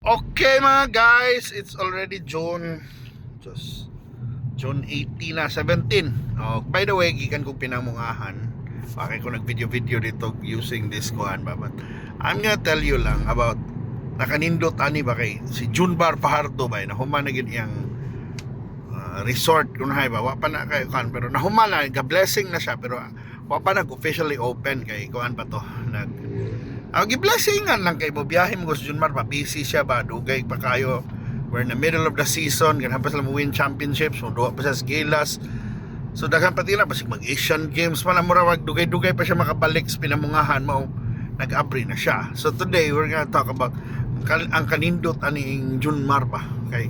Okay mga guys, it's already just June 18 na 17. Oh, by the way, gikan kong pinamungahan. Bakit ko nag-video dito using this kuhan ba? But I'm gonna tell you lang about nakanindot ani ba kay si Junmar Fajardo ba na human na gid iyang resort kun hay ba wa pa na kay kuhan pero nahuman na ga-blessing na siya pero wa pa nag officially open kay kuhan pa to nag gi-blessingan lang kay mo biyahe mo sa Junmar pa busy siya ba dugay pa kayo. We're in the middle of the season, ganhan pa sila mo win championships, so duwa pa sa Gilas. So daghan pa tila basig mag Asian Games pa na mura wag dugay-dugay pa siya makabalik sa pinamungahan mo nag-abri na siya. So today we're gonna talk about ang kanindot aning Junmar pa kay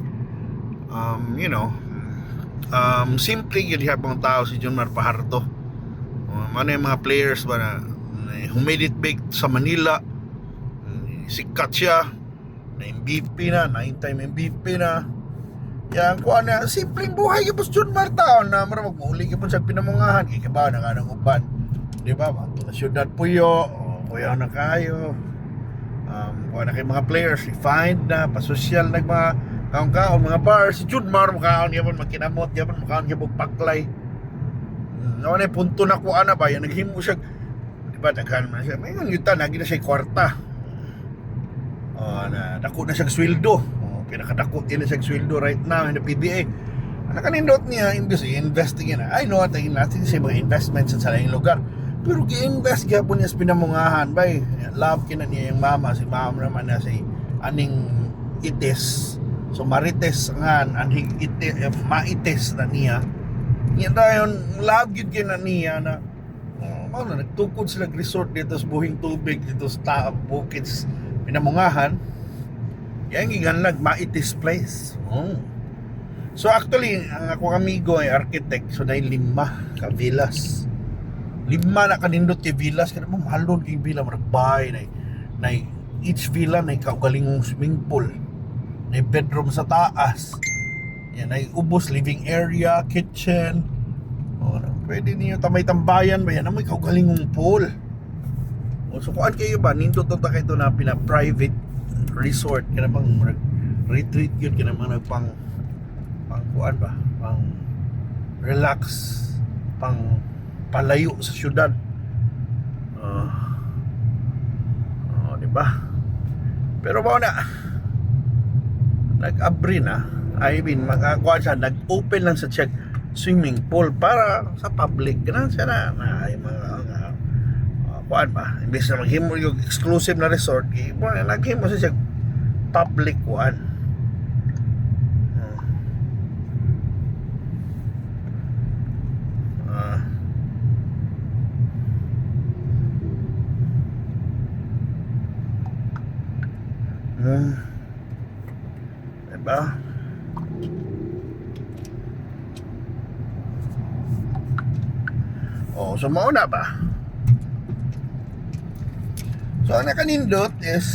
simple yun hapong tao si Junmar Fajardo. Ano yung mga players ba na humidit big sa Manila, sikat siya na MVP na 9-time MVP na yan kuha na simpleng buhay yung boss Junmar taon na mara magmuli yung sa pinamungahan kaya ba na kanang uban diba ba na syudad puyo kuya na kayo kuha na kayo mga players refined na pasosyal na mga kaon mga bars si Junmar makaon yaman magkinamot yaman makaon yung paklay ano na punto na kuha na ba yan naghimo siya diba daghan man siya mayon yuta nagi na siya kwarta na dako na siyang sweldo pinakadako din na siyang sweldo right now in the PBA nakanindot niya investing na I know at natin sa mga investments sa salayang lugar pero gi-invest gyapon niya sa pinamungahan bay love kina niya yung mama si mama naman na si aning ites so marites ngan aning maites na niya yan dayon love gyud kina niya na nagtukod sila resort dito sa buhing tubig dito sa Bukits pinamungahan yan giganlag maitis place so actually ang akong amigo ay architect so dahil 5 ka villas 5 na kanindot kay villas kada mo mahalon kay villa magbay na each villa na kaugalingong swimming pool na bedroom sa taas yan ay ubos living area kitchen pwede niyo tamay-tambayan ba yan may kaugalingong pool so kuan kayo ba nindot to kayo na pina-private resort kana pang retreat yun kana mga pang kuan ba pang relax pang palayo sa syudad di ba pero mao na nag-abri na I mean makakuha siya nag-open lang sa check swimming pool para sa public ganun siya na ay mga kuan ba imbes na maghimo yung exclusive na resort naghimo siya public kuan diba so mauna ba so ang nakanindot is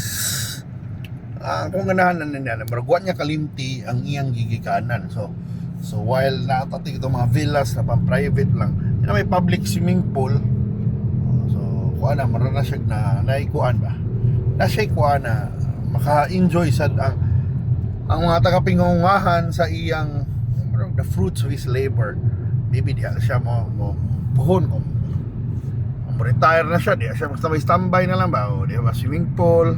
kung ganahan na nila maragwan niya kalimti ang iyang gigikanan so while natatig itong mga villas na pang private lang na may public swimming pool so kuha na marana siya na naikuan ba na siya kuha na maka-enjoy sa ang mga tagapingungahan sa iyang the fruits of his labor maybe di siya mo puhon kung retire na siya di siya basta may standby na lang ba o di ba swimming pool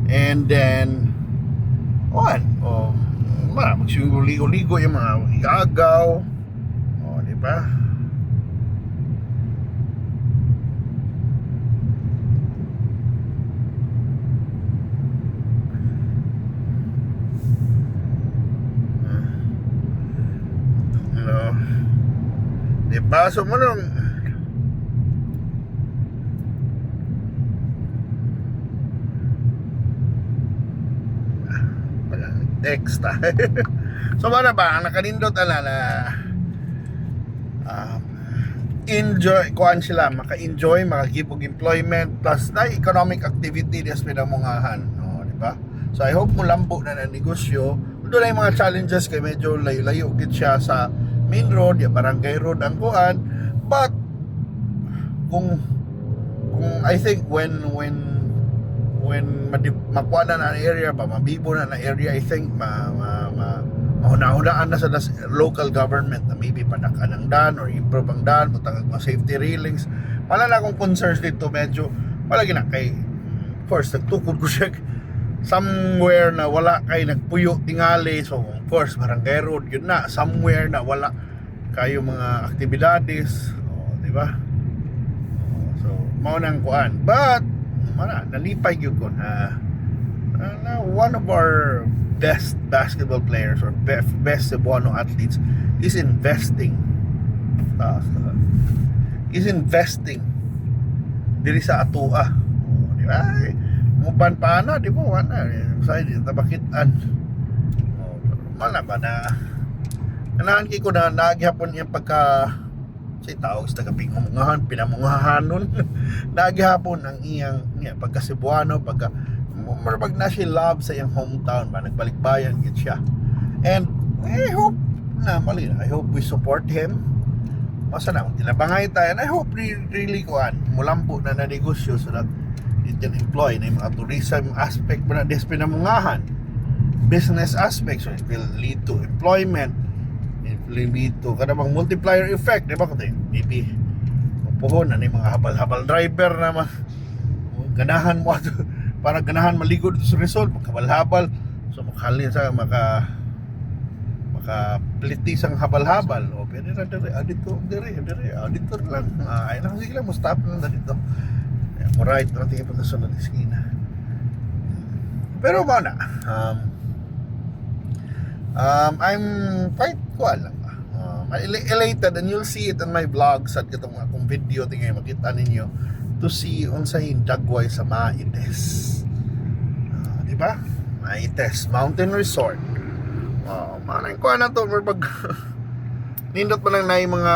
and then magsiligo-ligo yung mga igagaw di ba diba so manong text so mana ba ang nakanindot na enjoy kuan sila maka-enjoy makagibog employment plus na economic activity des pinamungahan di ba so I hope mo lambo na negosyo doon ay mga challenges kay medyo layo-layo gid siya sa main road ya barangay road ang kuan but kung I think when when makuha na na area ba, mabibo na na area, I think mahuna-hunaan na sa local government na maybe panakan ang daan or improve ang daan, butang mga safety railings. Wala na akong concerns dito, medyo palagi na kay, of course, nagtukod ko siya somewhere na wala kay nagpuyo tingali, so of course barangay road yun na, somewhere na wala kayo mga aktibidades, di ba? So mao nang kuan, but nalipay yun ko na one of our best basketball players or best Cebuano athletes is investing diri sa atua, di ba? Muban pa na, di ba? Wala sa tabakitan, wala ba na kanahan ko na naghapon yung pagka sa tawag sa tagapingumungahan, pinamungahanon naghapon ang iyang pagka Cebuano, pagka marabag na siya love sa iyang hometown ba, nagbalik-bayan gid siya. And I hope na mali, I hope we support him. Masa na tilabangay tayo, and I hope really kuan mulampo na negosyo so that it can employ na yung mga tourism aspect ba na des pinamungahan, business aspect, so it will lead to employment, it will lead to kadamang multiplier effect, di ba? Kasi maybe puhon na yung mga habal-habal driver na ganahan mo para ganahan maligo dito sa Rizal, magkabal-habal, so makahalin sa makaplitis ang habal-habal, o pwede na dito lang, ay na sige lang, mustap lang na dito, right na tingin pa sa sunod iskina. Pero mana I'm quite elated, and you'll see it in my vlogs at itong akong video tingay makita ninyo to see unsay dagway sa Maites, di ba? Maites Mountain Resort. Manang ko na to pag nindot pa lang na yung mga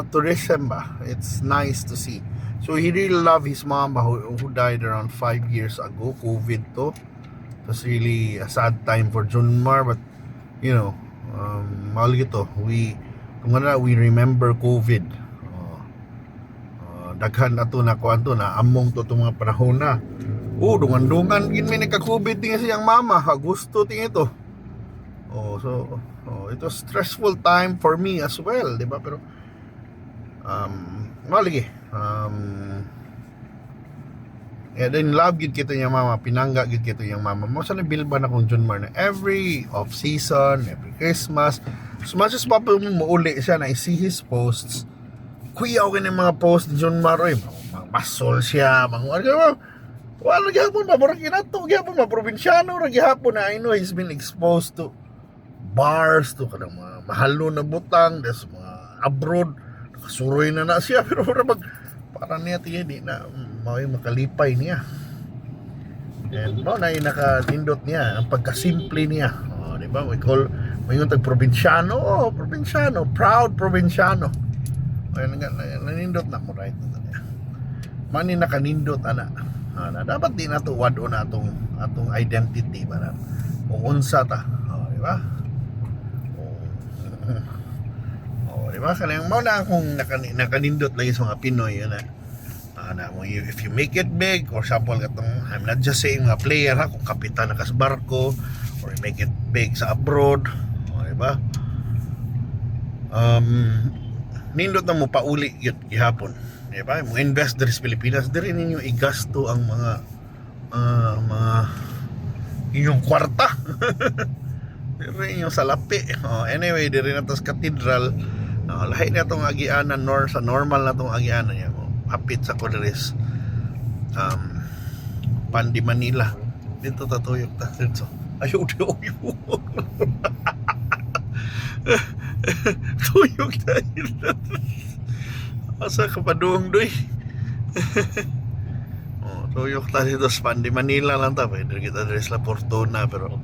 tourism ba, it's nice to see. So he really loved his mama who died around 5 years ago, COVID to. It was really a sad time for Junmar, but you know, mahal ito, we remember COVID. Daghan na to na kuan to na among to itong mga panahon na dungan-dungan gin may nagka-COVID tinga siyang mama, Agosto tinga ito. So it was stressful time for me as well, di ba? Pero malagi then love gid kita yung mama, pinangga gid kita yung mama mo. Sana bilban akong Junmar na every off season, every Christmas, as much as papa mo uli siya na i-see his posts. Kuya ako ng mga post ni John Maroy, masol siya, wala gyapon maburang kinato, gyapon maprobinsyano, gyapon na I know he's been exposed to bars, to kanang mga mahalo na butang, des mga abroad, nakasuroy na siya, pero para niya di na makalipay niya. And na yung nakatindot niya, ang pagkasimple niya, di ba? We call, may yung tag-probinsyano, proud probinsyano. Nanindot na mo right na niya. Mani nakanindot ana. Dapat di na to wado na atong identity ba, kung unsa ta, di ba? Di ba kanang mao na akong nakanindot lagi sa mga Pinoy yun na if you make it big, or example katong, I'm not just saying mga player kung kapitan na kas barko, or make it big sa abroad, di ba? Nindot na mo pauli yun gihapon, di ba? Mo invest diri sa Pilipinas, diri ninyo igasto ang mga inyong kwarta diri inyong salapi. Anyway, diri na tas katedral, lahi na itong agianan sa normal na itong agianan niya, hapit sa Coderes, Pandi Manila, dito tatuyok ta dito, ayaw tuyok tayo asa ka padung doy. Tuyok tayo dito sa Pandi Manila lang ta, pwede kita dito sa Fortuna, pero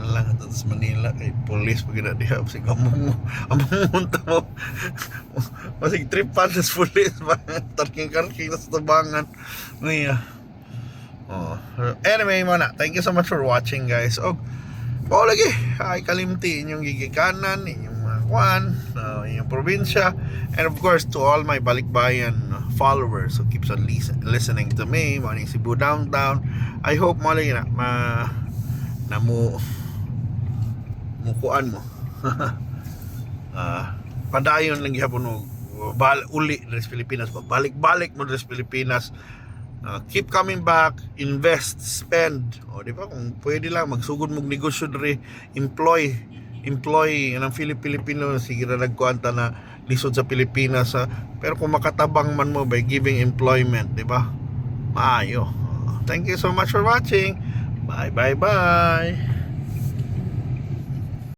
lang ito sa Manila kay police pag ginadiha kasi among munta mo masig tripan sa police ba, tarking sa tabangan niya. Anyway muna, thank you so much for watching guys. Lagi ay kalimti inyong gigikanan, inyong mga kwan, inyong probinsya. And of course, to all my Balikbayan followers who keeps on listening to me, mga ning Cebu Downtown, I hope mo lang na mukuan mo. Padayon lang gihapon mo uli sa Pilipinas, balik-balik mo sa Pilipinas. Keep coming back, invest, spend. O di ba, kung pwede lang magsugod mong negosyo diri, employ ng Filipino, sige na nagkuanta na lisod sa Pilipinas, pero kung makatabang man mo by giving employment, di ba, maayo. Thank you so much for watching. Bye.